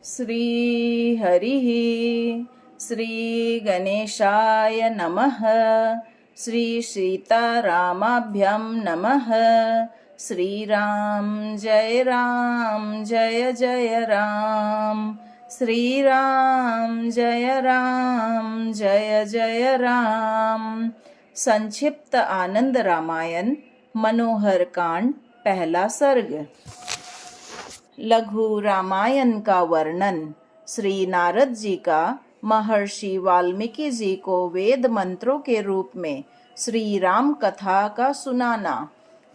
श्रीहरिः श्रीगणेशाय नमः। श्रीसीतारामाभ्यां नमः। श्रीराम जय जय राम। श्रीराम जय जय राम। संक्षिप्त आनंद रामायण मनोहर कांड पहला सर्ग। लघु रामायण का वर्णन। श्री नारद जी का महर्षि वाल्मीकि जी को वेद मंत्रों के रूप में श्री राम कथा का सुनाना।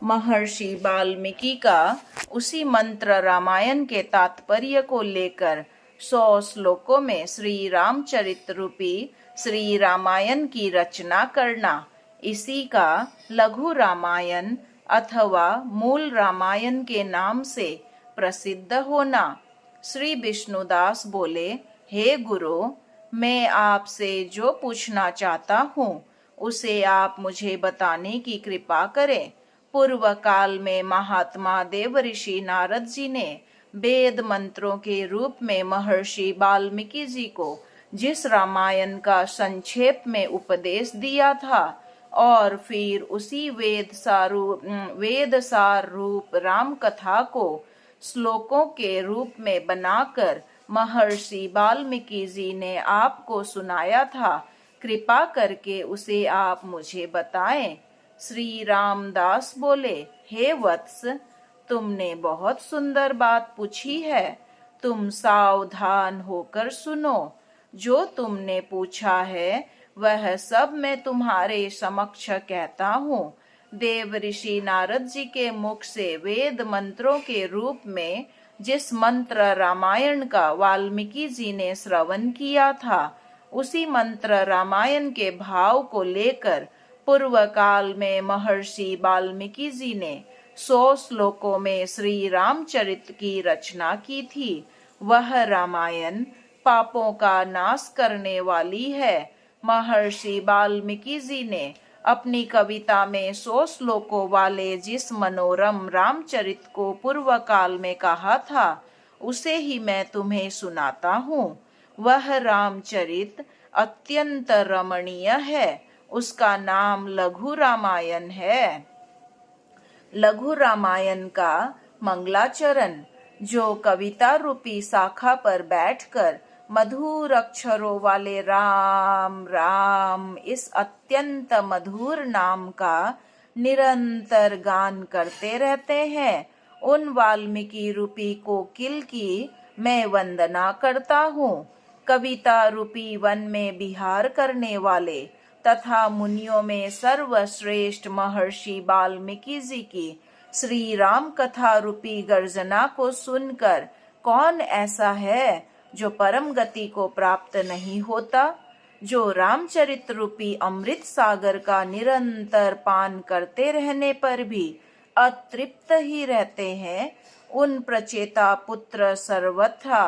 महर्षि वाल्मीकि का उसी मंत्र रामायण के तात्पर्य को लेकर 100 श्लोकों में श्री रामचरित रूपी श्री रामायण की रचना करना, इसी का लघु रामायण अथवा मूल रामायण के नाम से प्रसिद्ध होना। श्री विष्णुदास बोले, हे गुरु, मैं आपसे जो पूछना चाहता हूँ उसे आप मुझे बताने की कृपा करें। पूर्व काल में महात्मा देवऋषि नारद जी ने वेद मंत्रों के रूप में महर्षि वाल्मीकि जी को जिस रामायण का संक्षेप में उपदेश दिया था और फिर उसी वेद सार रूप राम कथा को श्लोकों के रूप में बनाकर महर्षि वाल्मीकि जी ने आपको सुनाया था, कृपा करके उसे आप मुझे बताएं। श्री रामदास बोले, हे वत्स, तुमने बहुत सुंदर बात पूछी है। तुम सावधान होकर सुनो। जो तुमने पूछा है वह सब मैं तुम्हारे समक्ष कहता हूँ। देव ऋषि नारद जी के मुख से वेद मंत्रों के रूप में जिस मंत्र रामायण का वाल्मीकि जी ने श्रवण किया था, उसी मंत्र रामायण के भाव को लेकर पूर्व काल में महर्षि वाल्मीकि जी ने 100 श्लोकों में श्री रामचरित की रचना की थी। वह रामायण पापों का नाश करने वाली है। महर्षि वाल्मीकि जी ने अपनी कविता में 100 श्लोकों वाले जिस मनोरम रामचरित को पूर्व काल में कहा था, उसे ही मैं तुम्हें सुनाता हूँ। वह रामचरित अत्यंत रमणीय है। उसका नाम लघु रामायण है। लघु रामायण का मंगलाचरण, जो कविता रूपी शाखा पर बैठकर मधुर अक्षरों वाले राम राम इस अत्यंत मधुर नाम का निरंतर गान करते रहते हैं, उन वाल्मीकि रूपी कोकिल की मैं वंदना करता हूँ। कविता रूपी वन में विहार करने वाले तथा मुनियों में सर्वश्रेष्ठ महर्षि वाल्मीकि जी की श्री राम कथा रूपी गर्जना को सुनकर कौन ऐसा है जो परम गति को प्राप्त नहीं होता। जो रामचरित रूपी अमृत सागर का निरंतर पान करते रहने पर भी अतृप्त ही रहते हैं, उन प्रचेता पुत्र सर्वथा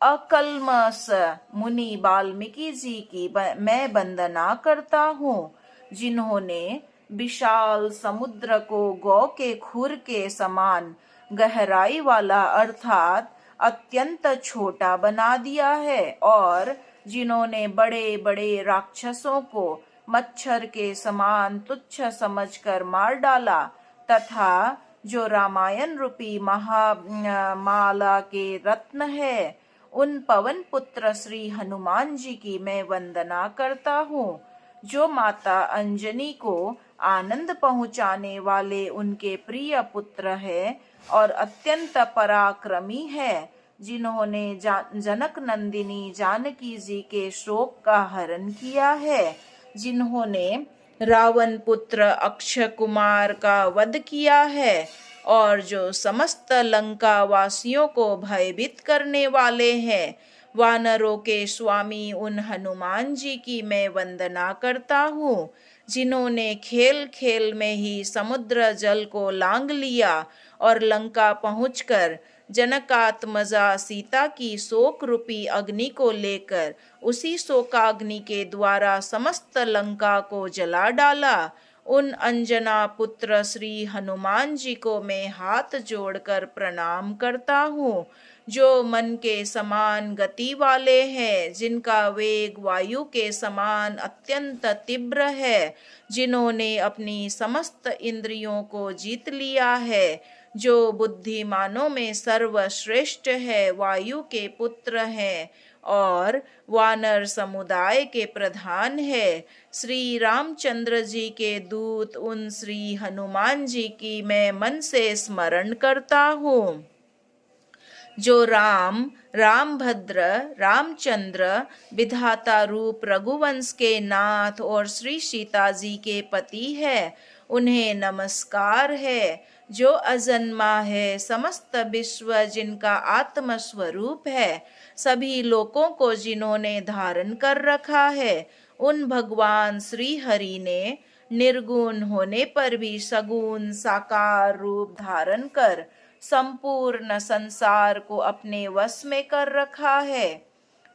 अकल्मष मुनि वाल्मीकि जी की मैं वंदना करता हूँ, जिन्होंने विशाल समुद्र को गौ के खुर के समान गहराई वाला अर्थात अत्यंत छोटा बना दिया है और जिन्होंने बड़े बड़े राक्षसों को मच्छर के समान तुच्छ समझकर मार डाला, तथा जो रामायण रूपी महामाला के रत्न है, उन पवन पुत्र श्री हनुमान जी की मैं वंदना करता हूँ, जो माता अंजनी को आनंद पहुँचाने वाले उनके प्रिय पुत्र है और अत्यंत पराक्रमी है, जिन्होंने जनक नंदिनी जानकी जी के शोक का हरण किया है, जिन्होंने रावण पुत्र अक्षय कुमार का वध किया है और जो समस्त लंका वासियों को भयभीत करने वाले हैं। वानरों के स्वामी उन हनुमान जी की मैं वंदना करता हूँ, जिन्होंने खेल खेल में ही समुद्र जल को लांघ लिया और लंका पहुंचकर जनकात्मजा सीता की शोक रूपी अग्नि को लेकर उसी शोकाग्नि के द्वारा समस्त लंका को जला डाला। उन अंजना पुत्र श्री हनुमान जी को मैं हाथ जोड़कर प्रणाम करता हूँ, जो मन के समान गति वाले हैं, जिनका वेग वायु के समान अत्यंत तीव्र है, जिन्होंने अपनी समस्त इंद्रियों को जीत लिया है, जो बुद्धिमानों में सर्वश्रेष्ठ है, वायु के पुत्र हैं और वानर समुदाय के प्रधान है। श्री रामचंद्र जी के दूत उन श्री हनुमान जी की मैं मन से स्मरण करता हूँ, जो रामभद्र, रामचंद्र, विधाता रूप रघुवंश के नाथ और श्री सीता जी के पति है। उन्हें नमस्कार है, जो अजन्मा है, समस्त विश्व जिनका आत्म स्वरूप है, सभी लोकों को जिन्होंने धारण कर रखा है, उन भगवान श्री हरि ने निर्गुण होने पर भी सगुण साकार रूप धारण कर संपूर्ण संसार को अपने वश में कर रखा है।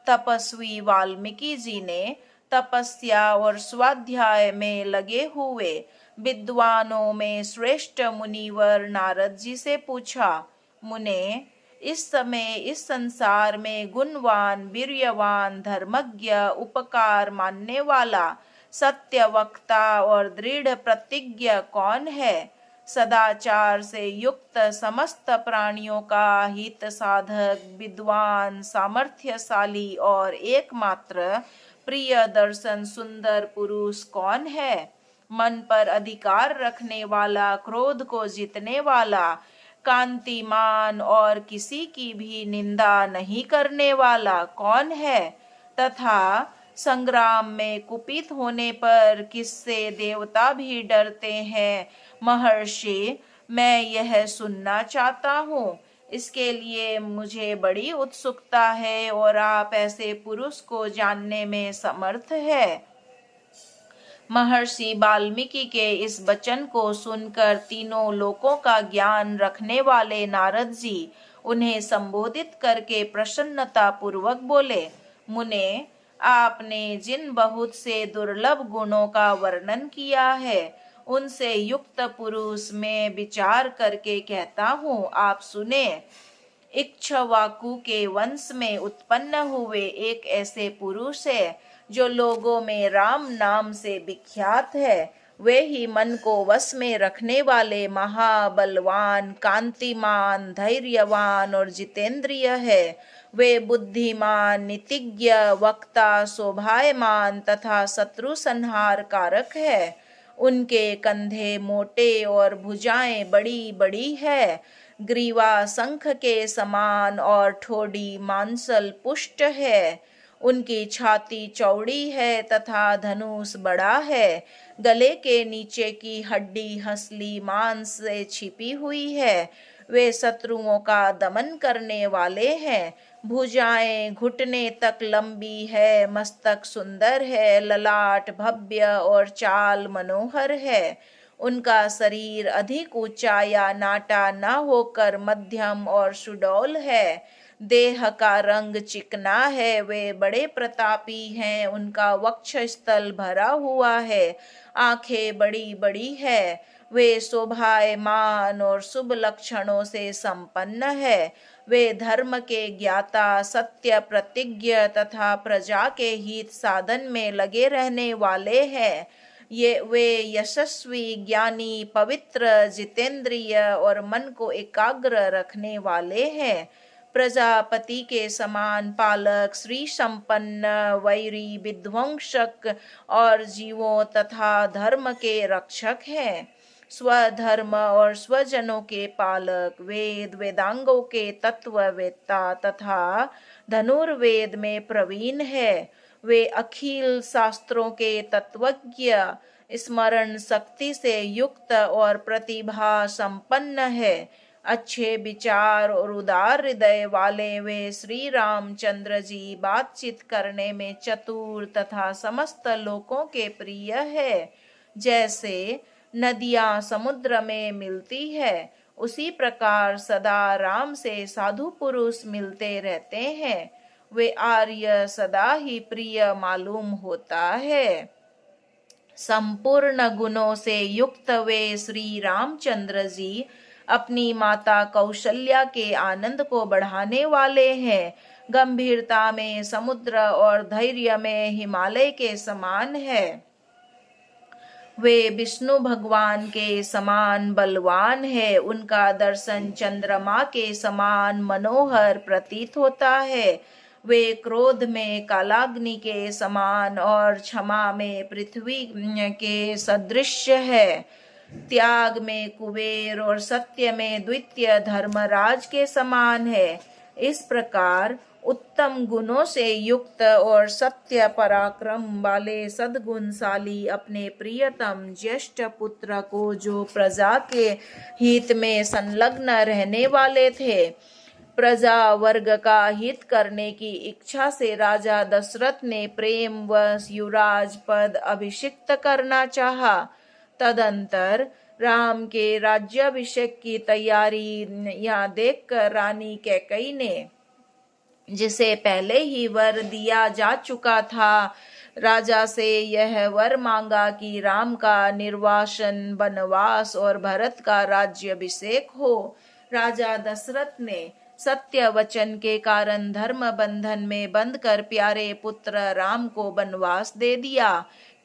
तपस्वी वाल्मीकि जी ने तपस्या और स्वाध्याय में लगे हुए विद्वानों में श्रेष्ठ मुनिवर नारद जी से पूछा, मुने, इस समय इस संसार में गुणवान, वीर्यवान, धर्मज्ञ, उपकार मानने वाला, सत्य वक्ता और दृढ़ प्रतिज्ञ कौन है? सदाचार से युक्त, समस्त प्राणियों का हित साधक, विद्वान, सामर्थ्यशाली और एकमात्र प्रिय दर्शन सुंदर पुरुष कौन है? मन पर अधिकार रखने वाला, क्रोध को जीतने वाला, कांतिमान और किसी की भी निंदा नहीं करने वाला कौन है? तथा संग्राम में कुपित होने पर किससे देवता भी डरते हैं? महर्षि, मैं यह सुनना चाहता हूँ। इसके लिए मुझे बड़ी उत्सुकता है और आप ऐसे पुरुष को जानने में समर्थ है। महर्षि वाल्मीकि के इस वचन को सुनकर तीनों लोकों का ज्ञान रखने वाले नारद जी उन्हें संबोधित करके प्रसन्नता पूर्वक बोले, मुने, आपने जिन बहुत से दुर्लभ गुणों का वर्णन किया है, उनसे युक्त पुरुष में विचार करके कहता हूँ, आप सुने। इक्ष्वाकु के वंश में उत्पन्न हुए एक ऐसे पुरुष है जो लोगों में राम नाम से विख्यात है। वे ही मन को वश में रखने वाले महाबलवान, कांतिमान, धैर्यवान और जितेंद्रिय है। वे बुद्धिमान, नीतिज्ञ, वक्ता, शोभायमान तथा शत्रु संहार कारक है। उनके कंधे मोटे और भुजाएं बड़ी बड़ी है। ग्रीवा शंख के समान और ठोड़ी मांसल पुष्ट है। उनकी छाती चौड़ी है तथा धनुष बड़ा है। गले के नीचे की हड्डी हंसली मांस से छिपी हुई है। वे शत्रुओं का दमन करने वाले हैं। भुजाएं घुटने तक लंबी है, मस्तक सुंदर है, ललाट भव्य और चाल मनोहर है। उनका शरीर अधिक ऊंचा या नाटा न होकर मध्यम और सुडौल है। देह का रंग चिकना है। वे बड़े प्रतापी हैं। उनका वक्ष स्थल भरा हुआ है। आंखें बड़ी बड़ी है। वे शोभायमान और शुभ लक्षणों से संपन्न है। वे धर्म के ज्ञाता, सत्य प्रतिज्ञ तथा प्रजा के हित साधन में लगे रहने वाले हैं। वे यशस्वी, ज्ञानी, पवित्र, जितेंद्रिय और मन को एकाग्र रखने वाले हैं। प्रजापति के समान पालक, श्री संपन्न, वैरी, विध्वंसक और जीवों तथा धर्म के रक्षक हैं। स्वधर्म और स्वजनों के पालक, वेद वेदांगों के तत्ववेत्ता तथा धनुर्वेद में प्रवीण है। वे अखिल शास्त्रों के तत्वज्ञ, स्मरण शक्ति से युक्त और प्रतिभा संपन्न है। अच्छे विचार और उदार हृदय वाले वे श्री रामचंद्र जी बातचीत करने में चतुर तथा समस्त लोकों के प्रिय है। जैसे नदियां समुद्र में मिलती है, उसी प्रकार सदा राम से साधु पुरुष मिलते रहते हैं। वे आर्य सदा ही प्रिय मालूम होता है। संपूर्ण गुणों से युक्त वे श्री रामचंद्र जी अपनी माता कौशल्या के आनंद को बढ़ाने वाले हैं। गंभीरता में समुद्र और धैर्य में हिमालय के समान है। वे विष्णु भगवान के समान बलवान है। उनका दर्शन चंद्रमा के समान मनोहर प्रतीत होता है। वे क्रोध में कालाग्नि के समान और क्षमा में पृथ्वी के सदृश है। त्याग में कुबेर और सत्य में द्वितीय धर्मराज के समान है। इस प्रकार उत्तम गुणों से युक्त और सत्य पराक्रम वाले सद्गुणशाली अपने प्रियतम ज्येष्ठ पुत्र को, जो प्रजा के हित में संलग्न रहने वाले थे, प्रजा वर्ग का हित करने की इच्छा से राजा दशरथ ने प्रेम व युवराज पद अभिषिक्त करना चाहा। तदंतर राम के राज्याभिषेक की तैयारी यहाँ देखकर रानी कैकेयी ने, जिसे पहले ही वर दिया जा चुका था, राजा से यह वर मांगा कि राम का निर्वासन, वनवास और भरत का राज्याभिषेक हो। राजा दशरथ ने सत्य वचन के कारण धर्म बंधन में बंधकर प्यारे पुत्र राम को वनवास दे दिया।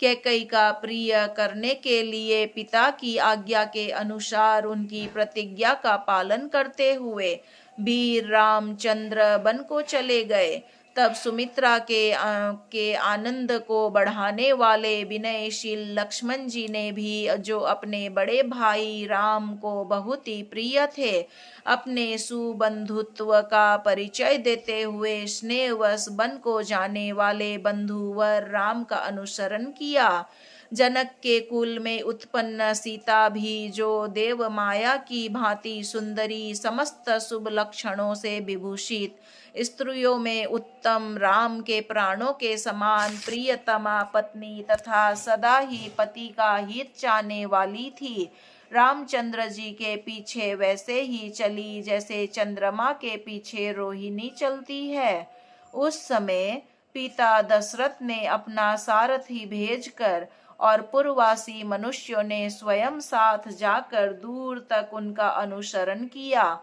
कैकेयी का प्रिय करने के लिए पिता की आज्ञा के अनुसार उनकी प्रतिज्ञा का पालन करते हुए वीर रामचंद्र वन को चले गए। तब सुमित्रा के आनंद को बढ़ाने वाले विनयशील लक्ष्मण जी ने भी, जो अपने बड़े भाई राम को बहुत ही प्रिय थे, अपने सुबंधुत्व का परिचय देते हुए स्नेहवश वन को जाने वाले बंधुवर राम का अनुसरण किया। जनक के कुल में उत्पन्न सीता भी, जो देव माया की भांति सुंदरी, समस्त शुभ लक्षणों से विभूषित, स्त्रियों में उत्तम, राम के प्राणों के समान प्रियतमा पत्नी तथा सदा ही पति का हित चाहने वाली थी, रामचंद्र जी के पीछे वैसे ही चली जैसे चंद्रमा के पीछे रोहिणी चलती है। उस समय पिता दशरथ ने अपना सारथी भेजकर और पूर्ववासी मनुष्यों ने स्वयं साथ जाकर दूर तक उनका अनुसरण किया।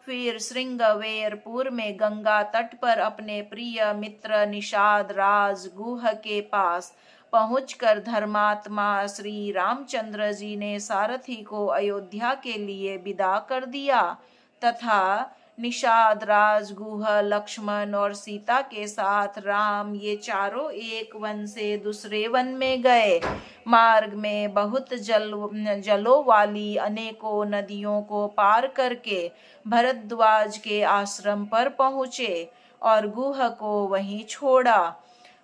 फिर श्रृंगवेरपुर में गंगा तट पर अपने प्रिय मित्र निषाद राज गुह के पास पहुंचकर धर्मात्मा श्री रामचंद्र जी ने सारथी को अयोध्या के लिए विदा कर दिया तथा निषाद राज गुह, लक्ष्मण और सीता के साथ राम ये चारों एक वन से दूसरे वन में गए। मार्ग में बहुत जलों वाली अनेकों नदियों को पार करके भरद्वाज के आश्रम पर पहुँचे और गुह को वहीं छोड़ा।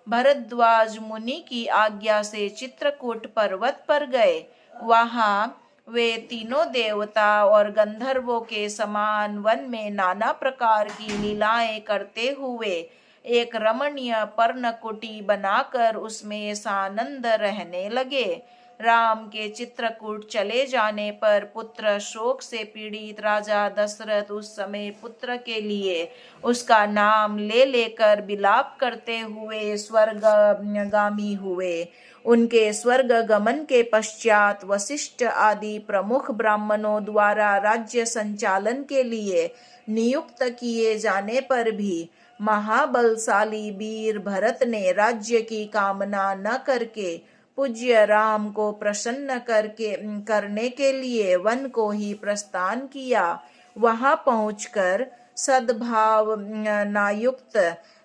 भरद्वाज मुनि की आज्ञा से चित्रकूट पर्वत पर गए। वहाँ वे तीनों देवता और गंधर्वों के समान वन में नाना प्रकार की लीलाएं करते हुए एक रमणीय पर्णकुटी बनाकर उसमें सानंद रहने लगे। राम के चित्रकूट चले जाने पर पुत्र शोक से पीड़ित राजा दशरथ उस समय पुत्र के लिए उसका नाम ले लेकर विलाप करते हुए स्वर्गगामी हुए। उनके स्वर्ग गमन के पश्चात वशिष्ठ आदि प्रमुख ब्राह्मणों द्वारा राज्य संचालन के लिए नियुक्त किए जाने पर भी महाबलशाली वीर भरत ने राज्य की कामना न करके पूज्य राम को प्रसन्न करने के लिए वन को ही प्रस्थान किया। वहां पहुंचकर सद्भाव नायुक्त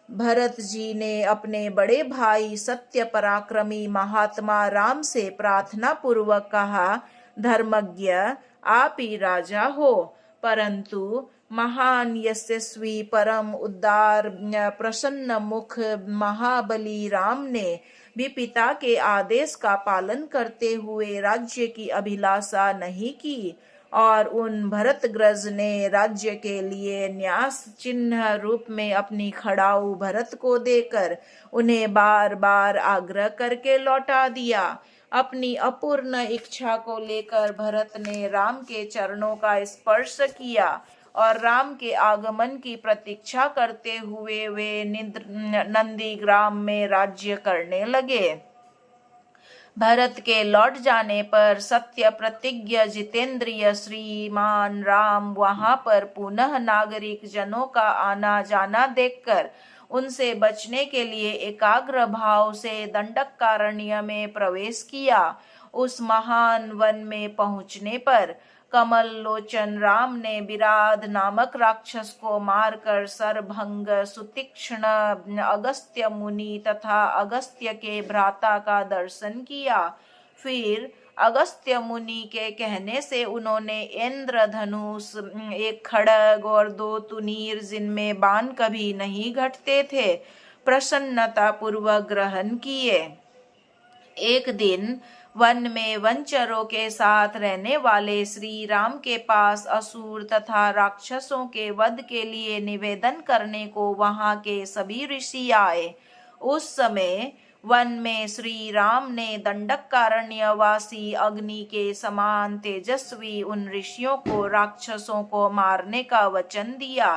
भरत जी ने अपने बड़े भाई सत्य पराक्रमी महात्मा राम से प्रार्थना पूर्वक कहा, धर्मज्ञ आप ही राजा हो। परंतु महान यशस्वी परम उदार प्रसन्न मुख महाबली राम ने भी पिता के आदेश का पालन करते हुए राज्य की अभिलाषा नहीं की और उन भरतग्रज ने राज्य के लिए न्यास चिन्ह रूप में अपनी खड़ाऊ भरत को देकर उन्हें बार बार आग्रह करके लौटा दिया। अपनी अपूर्ण इच्छा को लेकर भरत ने राम के चरणों का स्पर्श किया और राम के आगमन की प्रतीक्षा करते हुए वे नंदीग्राम में राज्य करने लगे। भरत के लौट जाने पर सत्य प्रतिज्ञ जितेंद्रिय श्रीमान राम वहां पर पुनः नागरिक जनों का आना जाना देखकर उनसे बचने के लिए एकाग्र भाव से दंडकारण्य में प्रवेश किया। उस महान वन में पहुंचने पर कमल लोचन राम ने विराध नामक राक्षस को मारकर सरभंग सुतीक्ष्ण अगस्त्य मुनि तथा अगस्त्य के भ्राता का दर्शन किया। फिर अगस्त्य मुनि के कहने से उन्होंने इंद्रधनुष, एक खड्ग और 2 तुनीर जिनमें बाण कभी नहीं घटते थे, प्रसन्नता पूर्वक ग्रहण किए। एक दिन वन में वनचरों के साथ रहने वाले श्री राम के पास असुर तथा राक्षसों के वध के लिए निवेदन करने को वहां के सभी ऋषि आए। उस समय वन में श्री राम ने दंडकारण्यवासी अग्नि के समान तेजस्वी उन ऋषियों को राक्षसों को मारने का वचन दिया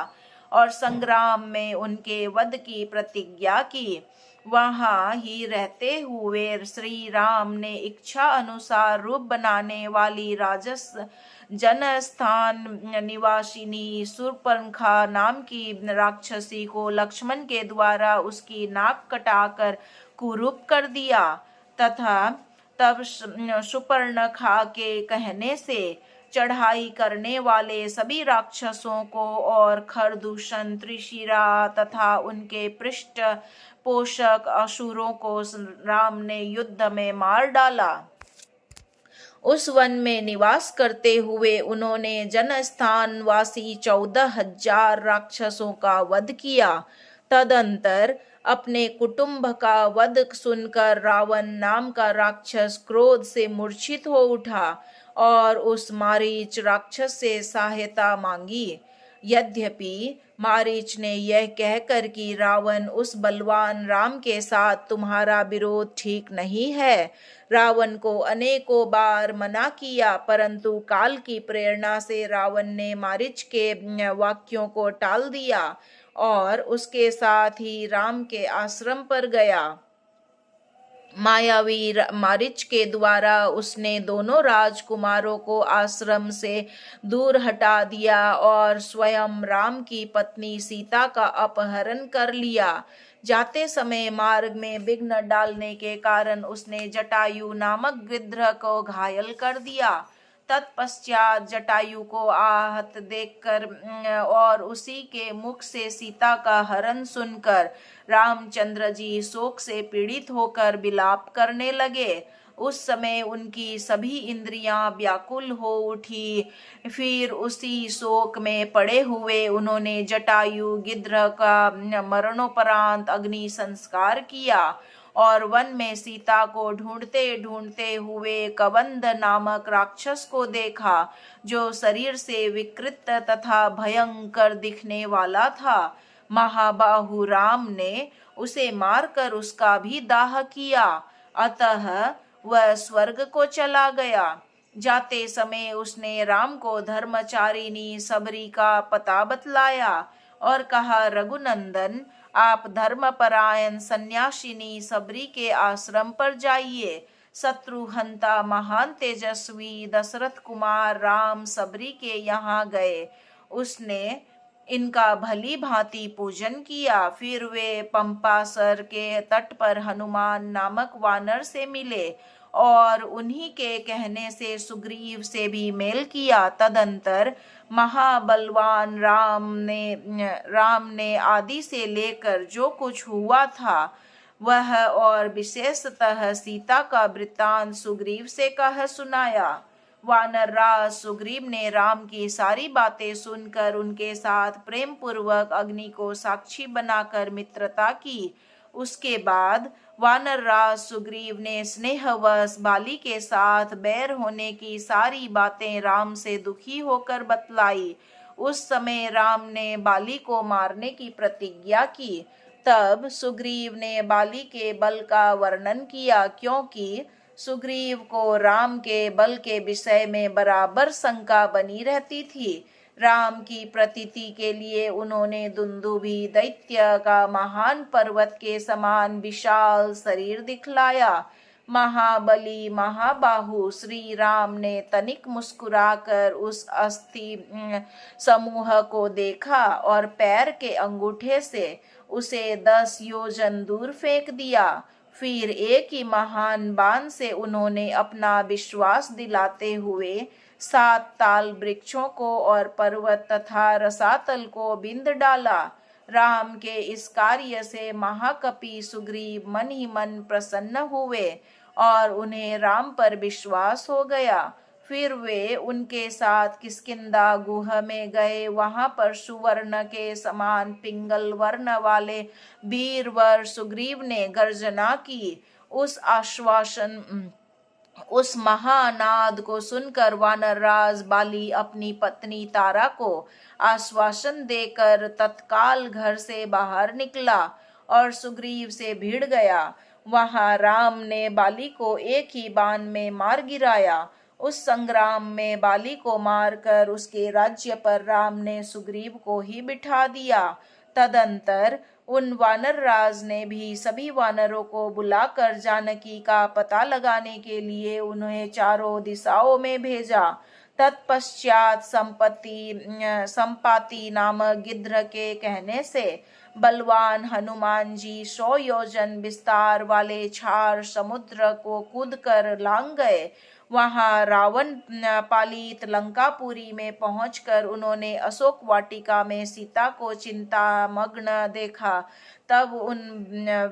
और संग्राम में उनके वध की प्रतिज्ञा की। वहां ही रहते हुए श्री राम ने इच्छा अनुसार रूप बनाने वाली राजस जनस्थान निवासिनी शूर्पणखा नाम की राक्षसी को लक्ष्मण के द्वारा उसकी नाक कटाकर कुरूप कर दिया तथा तब शूर्पणखा के कहने से चढ़ाई करने वाले सभी राक्षसों को और खरदूषण, त्रिशिरा तथा उनके पृष्ठ पोषक असुरों को राम ने युद्ध में मार डाला। उस वन में निवास करते हुए उन्होंने जनस्थान वासी 14,000 राक्षसों का वध किया। तदंतर अपने कुटुंब का वध सुनकर रावण नाम का राक्षस क्रोध से मूर्छित हो उठा और उस मारीच राक्षस से सहायता मांगी। यद्यपि मारीच ने यह कहकर कि रावण उस बलवान राम के साथ तुम्हारा विरोध ठीक नहीं है, रावण को अनेकों बार मना किया, परंतु काल की प्रेरणा से रावण ने मारीच के वाक्यों को टाल दिया और उसके साथ ही राम के आश्रम पर गया। मायावी मारीच के द्वारा उसने दोनों राजकुमारों को आश्रम से दूर हटा दिया और स्वयं राम की पत्नी सीता का अपहरण कर लिया। जाते समय मार्ग में विघ्न डालने के कारण उसने जटायु नामक गिद्ध को घायल कर दिया। तत्पश्चात जटायु को आहत देखकर और उसी के मुख से सीता का हरण सुनकर रामचंद्र जी शोक से पीड़ित होकर विलाप करने लगे। उस समय उनकी सभी इंद्रियां व्याकुल हो उठी। फिर उसी शोक में पड़े हुए उन्होंने जटायु गिद्ध का मरणोपरांत अग्नि संस्कार किया और वन में सीता को ढूंढते ढूंढते हुए कबंध नामक राक्षस को देखा, जो शरीर से विकृत तथा भयंकर दिखने वाला था। महाबाहु राम ने उसे मारकर उसका भी दाह किया, अतः वह स्वर्ग को चला गया। जाते समय उसने राम को धर्मचारिणी सबरी का पता बतलाया और कहा, रघुनंदन, आप धर्मपरायण सन्यासिनी सबरी के आश्रम पर जाइए। शत्रुहंता महान तेजस्वी दशरथ कुमार राम सबरी के यहाँ गए। उसने इनका भली भांति पूजन किया। फिर वे पंपासर के तट पर हनुमान नामक वानर से मिले और उन्हीं के कहने से सुग्रीव से भी मेल किया। तदंतर महाबलवान राम ने आदि से लेकर जो कुछ हुआ था वह और विशेषतः सीता का वृत्तांत सुग्रीव से कह सुनाया। वानर राज सुग्रीव ने राम की सारी बातें सुनकर उनके साथ प्रेम पूर्वक अग्नि को साक्षी बनाकर मित्रता की। उसके बाद वानर राज सुग्रीव ने स्नेहवश बाली के साथ बैर होने की सारी बातें राम से दुखी होकर बतलाई। उस समय राम ने बाली को मारने की प्रतिज्ञा की। तब सुग्रीव ने बाली के बल का वर्णन किया, क्योंकि सुग्रीव को राम के बल के विषय में बराबर शंका बनी रहती थी। राम की प्रतीति के लिए उन्होंने दुंदुभी दैत्य का महान पर्वत के समान विशाल शरीर दिखलाया। महाबली महाबाहु श्री राम ने तनिक मुस्कुराकर उस अस्थि समूह को देखा और पैर के अंगूठे से उसे 10 योजन दूर फेंक दिया। फिर एक ही महान बाण से उन्होंने अपना विश्वास दिलाते हुए 7 ताल वृक्षों को और पर्वत तथा रसातल को बिंद डाला। राम के इस कार्य से महाकपि सुग्रीव मन ही मन प्रसन्न हुए और उन्हें राम पर विश्वास हो गया। फिर वे उनके साथ किष्किंधा गुह में गए। वहां पर सुवर्ण के समान पिंगल वर्ण वाले वीरवर सुग्रीव ने गर्जना की। उस महानाद को सुनकर वानरराज बाली अपनी पत्नी तारा को आश्वासन देकर तत्काल घर से बाहर निकला और सुग्रीव से भिड़ गया। वहां राम ने बाली को एक ही बाण में मार गिराया। उस संग्राम में बाली को मारकर उसके राज्य पर राम ने सुग्रीव को ही बिठा दिया। तदंतर उन वानर राज ने भी सभी वानरों को बुलाकर जानकी का पता लगाने के लिए उन्हें चारों दिशाओं में भेजा। तत्पश्चात संपाति नामक गिद्ध के कहने से बलवान हनुमान जी 100 योजन विस्तार वाले छार समुद्र को कूदकर लांग गए। वहां रावण पालित लंकापुरी में पहुंचकर उन्होंने अशोक वाटिका में सीता को चिंतामग्न देखा। तब उन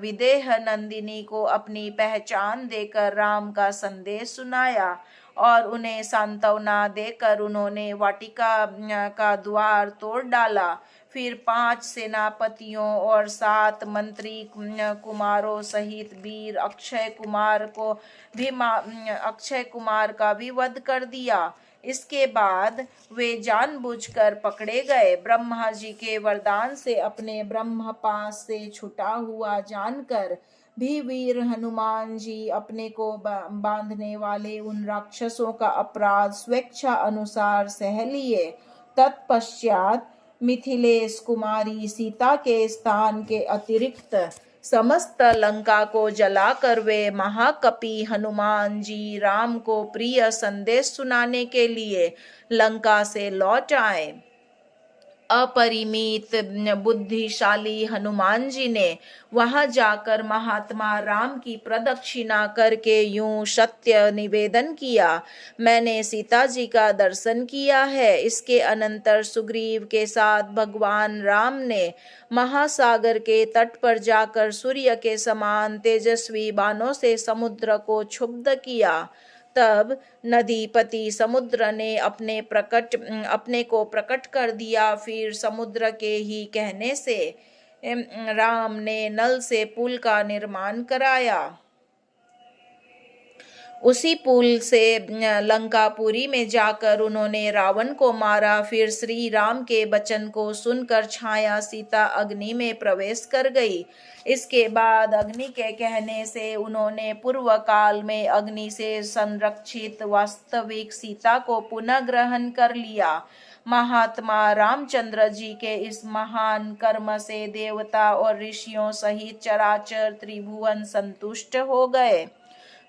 विदेह नंदिनी को अपनी पहचान देकर राम का संदेश सुनाया और उन्हें सांत्वना देकर उन्होंने वाटिका का द्वार तोड़ डाला। फिर 5 सेनापतियों और 7 मंत्री कुमारों सहित वीर अक्षय कुमार का भी वध कर दिया। इसके बाद वे जानबूझकर पकड़े गए। ब्रह्मा जी के वरदान से अपने ब्रह्मपाश से छुटा हुआ जानकर भी वीर हनुमान जी अपने को बांधने वाले उन राक्षसों का अपराध स्वेच्छा अनुसार सह लिए। तत्पश्चात मिथिलेश कुमारी सीता के स्थान के अतिरिक्त समस्त लंका को जलाकर वे महाकपि हनुमान जी राम को प्रिय संदेश सुनाने के लिए लंका से लौट आए। अपरिमित बुद्धिशाली हनुमान जी ने वहां जाकर महात्मा राम की प्रदक्षिणा करके यूं सत्य निवेदन किया, मैंने सीता जी का दर्शन किया है। इसके अनंतर सुग्रीव के साथ भगवान राम ने महासागर के तट पर जाकर सूर्य के समान तेजस्वी बाणों से समुद्र को क्षुब्ध किया। तब नदीपति समुद्र ने अपने को प्रकट कर दिया। फिर समुद्र के ही कहने से राम ने नल से पुल का निर्माण कराया। उसी पुल से लंकापुरी में जाकर उन्होंने रावण को मारा। फिर श्री राम के वचन को सुनकर छाया सीता अग्नि में प्रवेश कर गई। इसके बाद अग्नि के कहने से उन्होंने पूर्व काल में अग्नि से संरक्षित वास्तविक सीता को पुनः ग्रहण कर लिया। महात्मा रामचंद्र जी के इस महान कर्म से देवता और ऋषियों सहित चराचर त्रिभुवन संतुष्ट हो गए।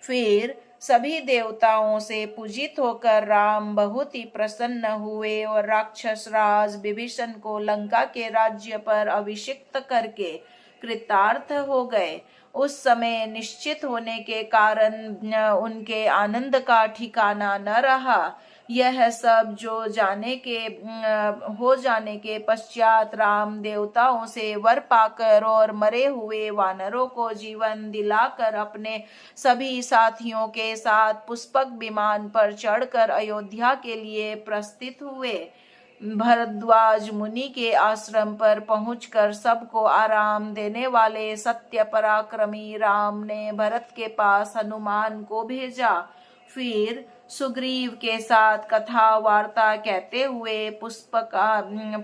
फिर सभी देवताओं से पूजित होकर राम बहुत ही प्रसन्न हुए और राक्षस राज विभीषण को लंका के राज्य पर अभिषिक्त करके कृतार्थ हो गए। उस समय निश्चित होने के कारण उनके आनंद का ठिकाना न रहा। यह सब हो जाने के पश्चात राम देवताओं से वर पाकर और मरे हुए वानरों को जीवन दिलाकर अपने सभी साथियों के साथ पुष्पक विमान पर चढ़कर अयोध्या के लिए प्रस्थित हुए। भरद्वाज मुनि के आश्रम पर पहुंचकर सबको आराम देने वाले सत्य पराक्रमी राम ने भरत के पास हनुमान को भेजा। फिर सुग्रीव के साथ कथा वार्ता कहते हुए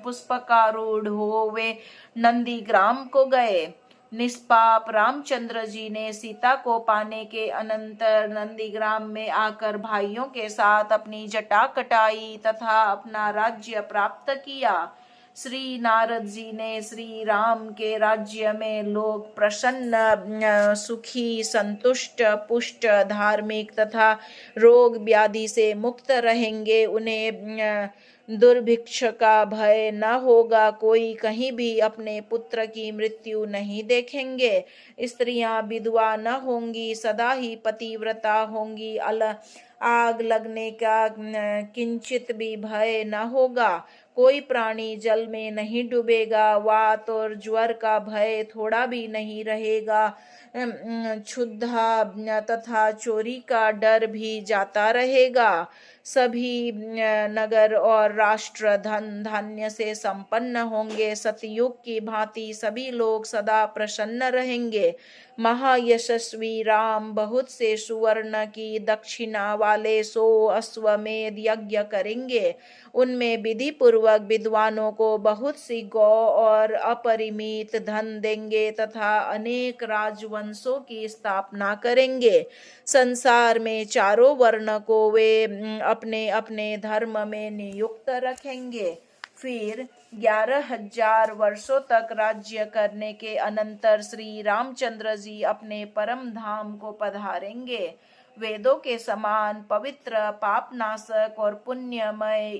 पुष्पकारूढ़ हो वे नंदीग्राम को गए। निष्पाप रामचंद्र जी ने सीता को पाने के अनंतर नंदीग्राम में आकर भाइयों के साथ अपनी जटा कटाई तथा अपना राज्य प्राप्त किया। श्री नारद जी ने श्री राम के राज्य में लोग प्रसन्न, सुखी, संतुष्ट, पुष्ट, धार्मिक तथा रोग व्याधि से मुक्त रहेंगे। उन्हें दुर्भिक्ष का भय न होगा। कोई कहीं भी अपने पुत्र की मृत्यु नहीं देखेंगे। स्त्रियां विधवा न होंगी, सदा ही पतिव्रता होंगी। आग लगने का किंचित भी भय न होगा। कोई प्राणी जल में नहीं डूबेगा। वात और ज्वर का भय थोड़ा भी नहीं रहेगा। क्षुधा तथा चोरी का डर भी जाता रहेगा। सभी नगर और राष्ट्र धन धान्य से संपन्न होंगे। सतयुग की भांति सभी लोग सदा प्रसन्न रहेंगे। महायशस्वी राम बहुत से सुवर्ण की दक्षिणा वाले 100 अश्वमेध यज्ञ करेंगे। उनमें विधि पूर्वक विद्वानों को बहुत सी गौ और अपरिमित धन देंगे तथा अनेक राजवंशों की स्थापना करेंगे। संसार में चारों वर्ण को वे अपने अपने धर्म में नियुक्त रखेंगे। फिर 11,000 वर्षों तक राज्य करने के अनंतर श्री रामचंद्र जी अपने परम धाम को पधारेंगे। वेदों के समान पवित्र, पापनाशक और पुण्यमय